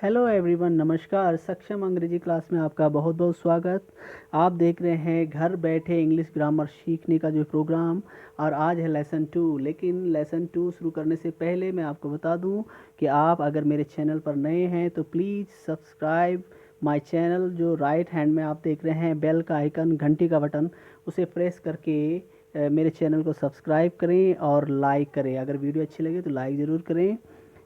Hello everyone, नमस्कार। सक्षम अंग्रेजी क्लास में आपका बहुत बहुत स्वागत। आप देख रहे हैं घर बैठे इंग्लिश ग्रामर सीखने का जो प्रोग्राम, और आज है लेसन 2। लेकिन लेसन 2 शुरू करने से पहले मैं आपको बता दूं कि आप अगर मेरे चैनल पर नए हैं तो प्लीज़ सब्सक्राइब माय चैनल। जो राइट हैंड में आप देख रहे हैं बेल का आइकन, घंटी का बटन, उसे प्रेस करके मेरे चैनल को सब्सक्राइब करें और लाइक करें। अगर वीडियो अच्छी लगे तो लाइक ज़रूर करें।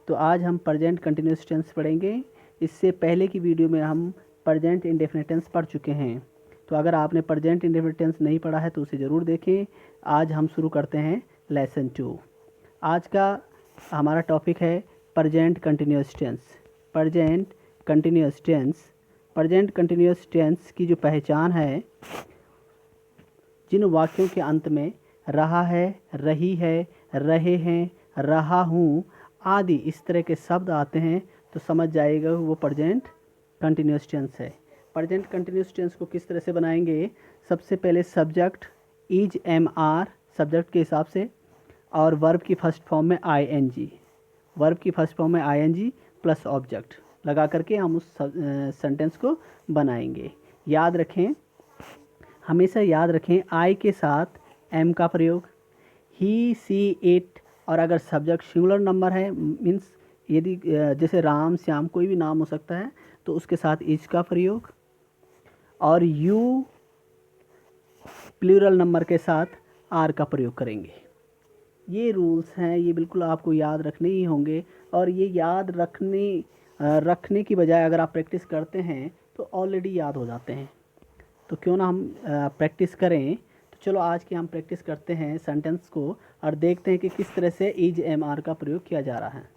तो आज हम प्रेजेंट कंटिन्यूअस टेंस पढ़ेंगे। इससे पहले की वीडियो में हम प्रेजेंट इंडेफिनिट टेंस पढ़ चुके हैं। तो अगर आपने प्रेजेंट इंडेफिनिट टेंस नहीं पढ़ा है तो उसे ज़रूर देखें। आज हम शुरू करते हैं लेसन 2। आज का हमारा टॉपिक है present continuous tense. Present continuous tense. Present continuous tense की जो पहचान है, जिन वाक्यों के अंत में रहा है, रही है, रहे हैं, रहा हूँ आदि इस तरह के शब्द आते हैं तो समझ जाएगा वो प्रेजेंट कंटिन्यूअस टेंस है। प्रेजेंट कंटिन्यूअस टेंस को किस तरह से बनाएंगे? सबसे पहले subject is am are subject के हिसाब से, और वर्ब की फर्स्ट फॉर्म में आई एन जी। वर्ब की फर्स्ट फॉर्म में I N G plus object लगा करके हम उस सेंटेंस को बनाएंगे। याद रखें, हमेशा याद रखें, आई के साथ एम का प्रयोग, ही, सी, इट, और अगर सब्जेक्ट सिंगुलर नंबर है, मीन्स यदि जैसे राम, श्याम, कोई भी नाम हो सकता है, तो उसके साथ इज का प्रयोग, और यू प्लूरल नंबर के साथ आर का प्रयोग करेंगे। ये रूल्स हैं, ये बिल्कुल आपको याद रखने ही होंगे। और ये याद रखने की बजाय अगर आप प्रैक्टिस करते हैं तो ऑलरेडी याद हो जाते हैं। तो क्यों ना हम प्रैक्टिस करें। तो चलो आज की हम प्रैक्टिस करते हैं सेंटेंस को और देखते हैं कि किस तरह से इज एम आर का प्रयोग किया जा रहा है।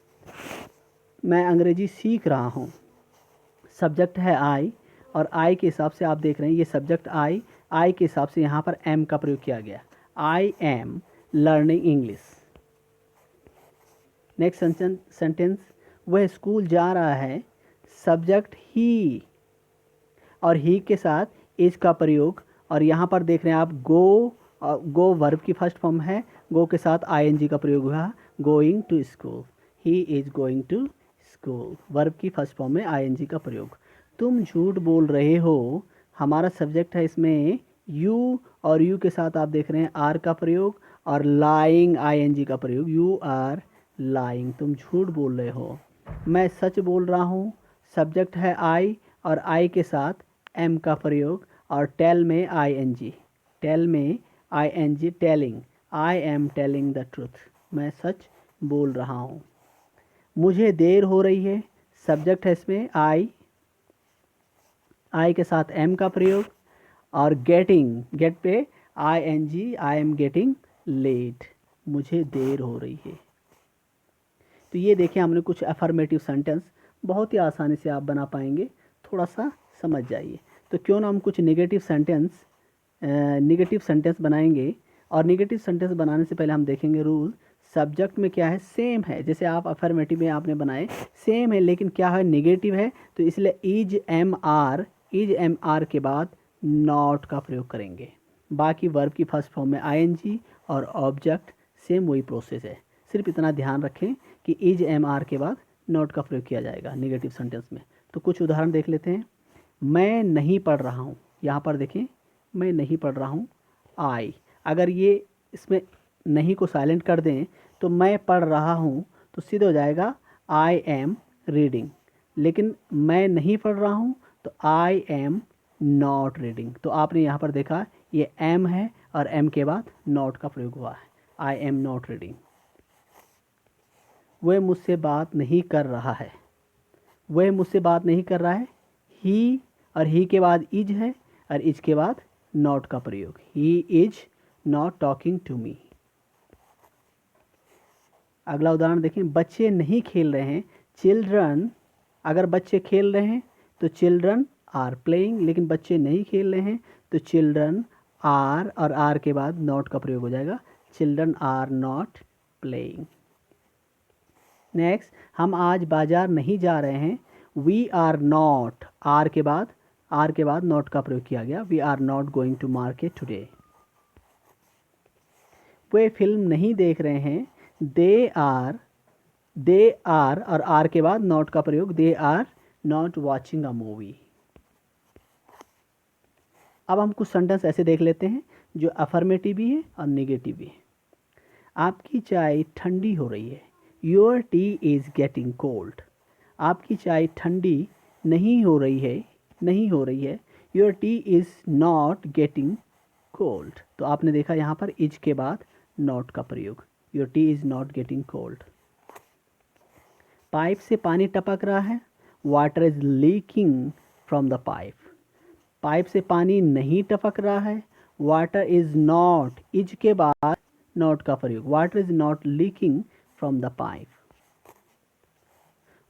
मैं अंग्रेजी सीख रहा हूँ। सब्जेक्ट है आई, और आई के हिसाब से आप देख रहे हैं ये सब्जेक्ट आई के हिसाब से यहाँ पर एम का प्रयोग किया गया। I am learning English. Next sentence, वह स्कूल जा रहा है। सब्जेक्ट ही, और ही के साथ इज का प्रयोग, और यहाँ पर देख रहे हैं आप गो वर्ब की फर्स्ट फॉर्म है, गो के साथ आईएनजी का प्रयोग हुआ, going to school. He is going to school, verb की फर्स्ट फॉर्म में आईएनजी का प्रयोग। तुम झूठ बोल रहे हो, हमारा सब्जेक्ट है इसमें यू, और यू के साथ आप देख रहे हैं आर का प्रयोग और लाइंग आईएनजी का प्रयोग। यू आर लाइंग, तुम झूठ बोल रहे हो। मैं सच बोल रहा हूँ, सब्जेक्ट है आई, और आई के साथ एम का प्रयोग, और टेल में आई एन जी, टेल में I N G, telling, I am telling the truth, मैं सच बोल रहा हूँ। मुझे देर हो रही है, सब्जेक्ट है इसमें आई के साथ एम का प्रयोग, और गेटिंग, गेट पे I N G, I am getting late, मुझे देर हो रही है। तो ये देखिए, हमने कुछ अफर्मेटिव सेंटेंस बहुत ही आसानी से आप बना पाएंगे, थोड़ा सा समझ जाइए। तो क्यों ना हम कुछ नेगेटिव सेंटेंस बनाएंगे। और नेगेटिव सेंटेंस बनाने से पहले हम देखेंगे रूल। सब्जेक्ट में क्या है, सेम है, जैसे आप अफर्मेटिव में आपने बनाए सेम है, लेकिन क्या है, नेगेटिव है, तो इसलिए इज एम आर के बाद नॉट का प्रयोग करेंगे। बाकी वर्ब की फर्स्ट फॉर्म में आईएनजी और ऑब्जेक्ट सेम वही प्रोसेस है। सिर्फ इतना ध्यान रखें कि इज एम आर के बाद नॉट का प्रयोग किया जाएगा नेगेटिव सेंटेंस में। तो कुछ उदाहरण देख लेते हैं। मैं नहीं पढ़ रहा हूँ, यहाँ पर देखें, मैं नहीं पढ़ रहा हूँ आई। अगर ये इसमें नहीं को साइलेंट कर दें तो मैं पढ़ रहा हूँ तो सीधे हो जाएगा आई एम रीडिंग। लेकिन मैं नहीं पढ़ रहा हूँ तो आई एम नॉट रीडिंग। तो आपने यहाँ पर देखा ये एम है और एम के बाद नॉट का प्रयोग हुआ है, आई एम नॉट रीडिंग। वह मुझसे बात नहीं कर रहा है, वह मुझसे बात नहीं कर रहा है, ही, और ही के बाद इज है, और इज के बाद नॉट का प्रयोग, he is not talking to me. अगला उदाहरण देखें, बच्चे नहीं खेल रहे हैं, चिल्ड्रन। अगर बच्चे खेल रहे हैं तो चिल्ड्रन आर प्लेइंग, लेकिन बच्चे नहीं खेल रहे हैं तो चिल्ड्रन आर, और आर के बाद नॉट का प्रयोग हो जाएगा, children are not playing. Next, हम आज बाजार नहीं जा रहे हैं, वी आर नॉट, आर के बाद नॉट का प्रयोग किया गया, we are not going to market today. वे फिल्म नहीं देख रहे हैं, दे आर, और आर के बाद नॉट का प्रयोग, they are not watching a movie. अब हम कुछ सेंटेंस ऐसे देख लेते हैं जो अफर्मेटिव भी है और नेगेटिव भी है। आपकी चाय ठंडी हो रही है, your T is getting cold. आपकी चाय ठंडी नहीं हो रही है, नहीं हो रही है, your T is not getting cold. तो आपने देखा यहाँ पर इज के बाद नॉट का प्रयोग, your T is not getting cold. Pipe से पानी टपक रहा है, water is leaking from the pipe. Pipe से पानी नहीं टपक रहा है, वाटर इज़ नॉट, इज के बाद नॉट का प्रयोग, water is not leaking from the pipe.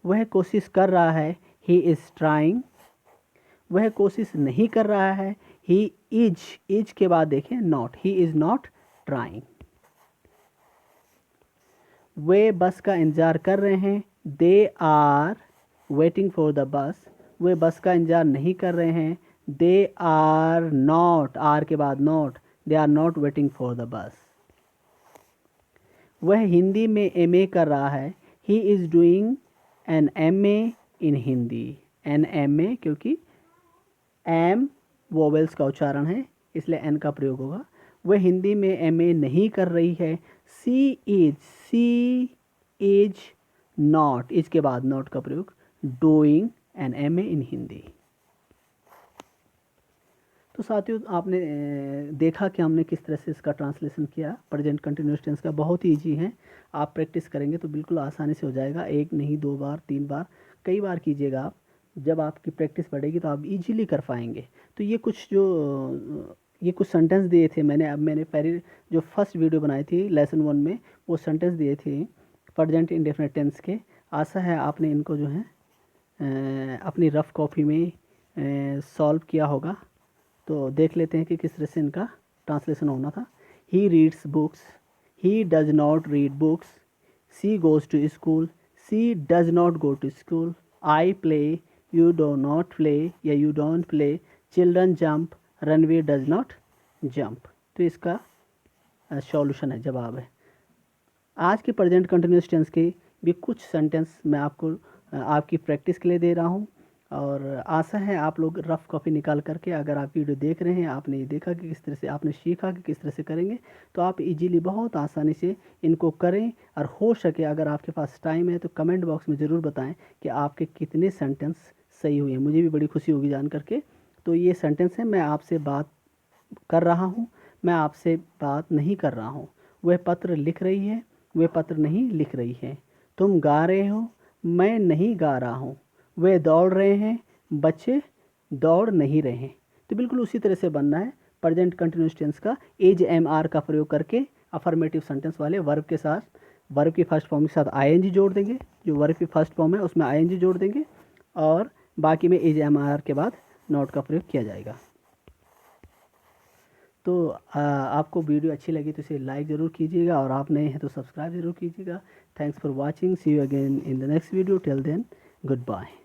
वह कोशिश कर रहा है, ही इज़ ट्राइंग। वह कोशिश नहीं कर रहा है, ही इज के बाद देखें not, he is not trying. वे बस का इंतज़ार कर रहे हैं, they are waiting for the bus. वे बस का इंतज़ार नहीं कर रहे हैं, दे आर नॉट, आर के बाद not, they are not waiting for the bus. वह हिंदी में एमए कर रहा है, he is doing an MA in Hindi. An MA क्योंकि एम वोवेल्स का उच्चारण है इसलिए एन का प्रयोग होगा। वह हिंदी में एमए नहीं कर रही है, सी इज नॉट, इज के बाद नॉट का प्रयोग, doing an MA in Hindi. तो साथियों आपने देखा कि हमने किस तरह से इसका ट्रांसलेशन किया। प्रेजेंट कंटिन्यूअस टेंस का बहुत ही ईजी है, आप प्रैक्टिस करेंगे तो बिल्कुल आसानी से हो जाएगा। एक नहीं, 2 बार, 3 बार, कई बार कीजिएगा आप। जब आपकी प्रैक्टिस बढ़ेगी तो आप इजीली कर पाएंगे। तो ये कुछ सेंटेंस दिए थे मैंने। अब मैंने पहले जो फर्स्ट वीडियो बनाई थी लेसन 1 में, वो सेंटेंस दिए थे प्रेजेंट इंडेफिनिट टेंस के। आशा है आपने इनको जो है अपनी रफ़ कॉपी में सॉल्व किया होगा। तो देख लेते हैं कि किस तरह से इनका ट्रांसलेशन होना था। He reads books, he does not read books. She goes to school, she does not go to school. I play, you do not play या you don't play. Children jump, Ranveer does not jump. तो इसका solution है, जवाब है। आज के present continuous tense के भी कुछ सेंटेंस मैं आपको आपकी प्रैक्टिस के लिए दे रहा हूँ। और आशा है आप लोग रफ़ कॉपी निकाल करके, अगर आप वीडियो देख रहे हैं, आपने ये देखा कि किस तरह से, आपने सीखा कि किस तरह से करेंगे, तो आप इजीली बहुत आसानी से इनको करें। और हो सके अगर आपके पास टाइम है तो कमेंट बॉक्स में ज़रूर बताएं कि आपके कितने सेंटेंस सही हुए हैं। मुझे भी बड़ी खुशी होगी जान करके। तो ये सेंटेंस है, मैं आपसे बात कर रहा हूँ, मैं आपसे बात नहीं कर रहा हूँ। वह पत्र लिख रही है, वह पत्र नहीं लिख रही है। तुम गा रहे हो, मैं नहीं गा रहा हूँ। वे दौड़ रहे हैं, बच्चे दौड़ नहीं रहे हैं। तो बिल्कुल उसी तरह से बनना है प्रेजेंट कंटिन्यूअस टेंस का। एज एम आर का प्रयोग करके अफर्मेटिव सेंटेंस वाले वर्ब के साथ, वर्ब की फर्स्ट फॉर्म के साथ आईएनजी जोड़ देंगे। जो वर्ब की फर्स्ट फॉर्म है उसमें आईएनजी जोड़ देंगे और बाकी में एज एम आर के बाद नॉट का प्रयोग किया जाएगा। तो आपको वीडियो अच्छी लगी तो इसे लाइक ज़रूर कीजिएगा और आप नए हैं तो सब्सक्राइब ज़रूर कीजिएगा। Thanks for watching, see you again in the next video. Till then, good bye.